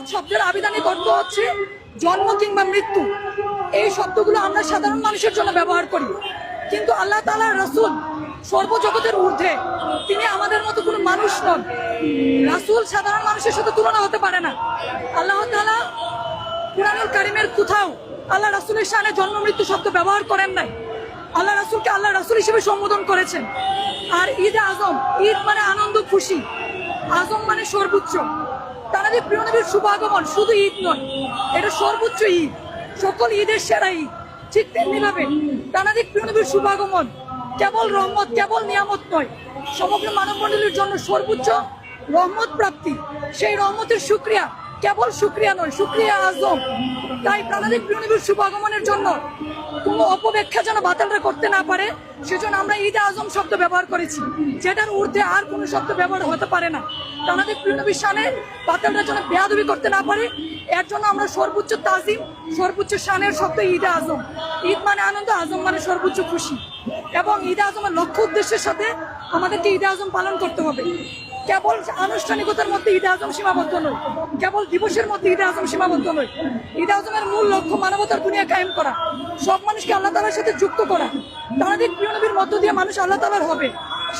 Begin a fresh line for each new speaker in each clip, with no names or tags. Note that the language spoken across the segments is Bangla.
মিলাদ শব্দের আবিধানিক অর্থ হচ্ছে জন্ম কিংবা মৃত্যু। এই শব্দগুলো আমরা সাধারণ মানুষের জন্য ব্যবহার করি, কিন্তু আল্লাহ তাআলার রাসূল সর্বজগতের ঊর্ধ্বে, তিনি আমাদের মতো কোনো মানুষ নন। রাসূল সাধারণ মানুষের সাথে তুলনা হতে পারে না। আল্লাহ তাআলা কুরআনুল কারীমের কোথাও আল্লাহ রাসূলের শানে জন্ম মৃত্যু শব্দ ব্যবহার করেন নাই। আল্লাহ রাসূলকে আল্লাহ রাসূল হিসেবে সম্বোধন করেছেন। আর ঈদ আজম, ঈদ মানে আনন্দ খুশি, আজম মানে সর্বোচ্চ। তানাদের প্রিয় নবীর শুভ আগমন শুধু ঈদ নয়, এটা সর্বোচ্চ ঈদ, সকল ঈদের সেরা ঈদ। ঠিক তেমনি ভাবে তানাদের প্রিয় নবীর শুভ আগমন কেবল রহমত, কেবল নিয়ামত নয়, সমগ্র মানব মণ্ডলীর জন্য সর্বোচ্চ রহমত প্রাপ্তি। সেই রহমতের শুকরিয়া কেবল শুকরিয়া নয়, শুকরিয়া আজম। তাই প্রাণাদিক প্রিয় নবীর শুভ আগমনের জন্য কোনো অপব্যাখ্যা যেন বাতিলরা করতে না পারে, সেজন্য আমরা ঈদ আজম শব্দ ব্যবহার করেছি, যেটার ঊর্ধ্বে আর কোনো শব্দ ব্যবহার হতে পারে না। প্রাণাদিক প্রিয় নবীর শানে বাতিলরা যেন বেয়াদবি করতে না পারে, এর জন্য আমরা সর্বোচ্চ তাজিম, সর্বোচ্চ শানের শব্দ ঈদ আজম। ঈদ মানে আনন্দ, আজম মানে সর্বোচ্চ খুশি। এবং ঈদ আজমের লক্ষ্য উদ্দেশ্যের সাথে আমাদেরকে ঈদ আজম পালন করতে হবে। কেবল আনুষ্ঠানিকতার মধ্যে ঈদ আজম সীমাবদ্ধ নয়, কেবল দিবসের মধ্যে ঈদ আজম সীমাবদ্ধ নয়। ঈদ আজমের মূল লক্ষ্য মানবতার দুনিয়া কায়েম করা, সব মানুষকে আল্লাহ তাআলার সাথে যুক্ত করা। তাদের প্রিয় নবীর মধ্য দিয়ে মানুষ আল্লাহ তাআলার হবে,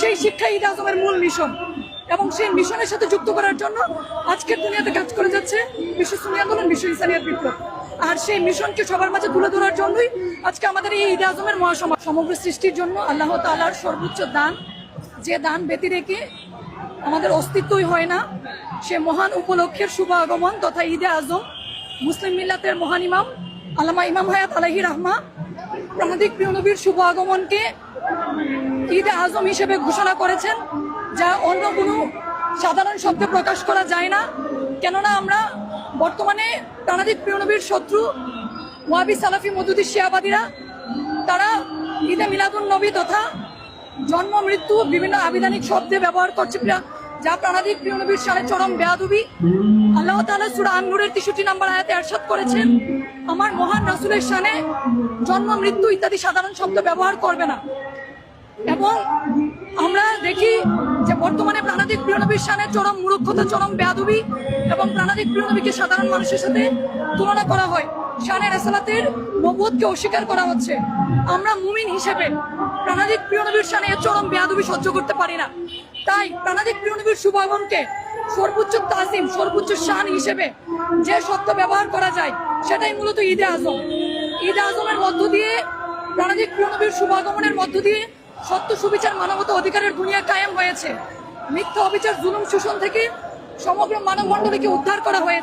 সেই শিক্ষা ঈদ আজমের মূল মিশন। এবং সেই মিশনের সাথে যুক্ত করার জন্য আজকের দুনিয়াতে কাজ করে যাচ্ছে বিশ্ব সুন্নি আন্দোলন, বিশ্ব ইনসানিয়ত বিপ্লব। আর সেই মিশনকে সবার মাঝে তুলে ধরার জন্যই আজকে আমাদের এই ঈদ আজমের মহাসমাবেশ। সমগ্র সৃষ্টির জন্য আল্লাহ তাআলার সর্বোচ্চ দান, যে দান ব্যতি রেখে আমাদের অস্তিত্বই হয় না, সে মহান উপলক্ষের শুভ আগমন তথা ঈদে আজম। মুসলিম মিল্লাতের মহান ইমাম আল্লামা ইমাম হায়াত আলাইহি রাহমা প্রাণাদিক প্রিয় নবীর শুভ আগমনকে ঈদে আজম হিসেবে ঘোষণা করেছেন, যা অন্য কোনো সাধারণ শব্দে প্রকাশ করা যায় না। কেননা আমরা বর্তমানে প্রাণাদিক প্রিয় নবীর শত্রু ওয়াহাবি সালাফি মওদুদি শিয়াবাদীরা, তারা ঈদে মিলাদুন নবী তথা জন্ম মৃত্যু বিভিন্ন আবিধানিক শব্দে ব্যবহার করছে, যা প্রাণাদিক প্রিয় নবীর শানে চরম বেয়াদবি। আল্লাহ তাআলা সূরা আন-নূরের 63 নম্বর আয়াতে ইরশাদ করেছেন, আমার মহান রাসূলের শানে জন্ম মৃত্যু ইত্যাদি সাধারণ শব্দ ব্যবহার করবে না। এবং আমরা দেখি যে বর্তমানে প্রাণাদিক প্রিয় নবীর শানে চরম মূর্খতা, চরম বেয়াদবি, এবং প্রাণাদিক প্রিয় নবীকে সাধারণ মানুষের সাথে তুলনা করা হয়, শানে রিসালাতের নবুয়তকে অস্বীকার করা হচ্ছে। আমরা মুমিন হিসেবে প্রাণাদিক প্রিয় নবীর শানে চরম বেয়াদবি সহ্য করতে পারি না। তাই প্রাণাদিক প্রিয় নবীর শুভ আগমনকে সর্বোচ্চ তাজিম, সর্বোচ্চ শান হিসেবে যে শব্দ ব্যবহার করা যায়, সেটাই মূলত ঈদে আজম। ঈদ আজমের মধ্য দিয়ে, প্রাণাদিক প্রিয় নবীর শুভ আগমনের মধ্য দিয়ে সত্য সুবিচার, মানবতা অধিকারের দুনিয়া কায়েম হয়েছে। মিথ্যা অবিচার, জুলুম শোষণ থেকে সমগ্র মানব মণ্ডলীকে উদ্ধার করা হয়েছে।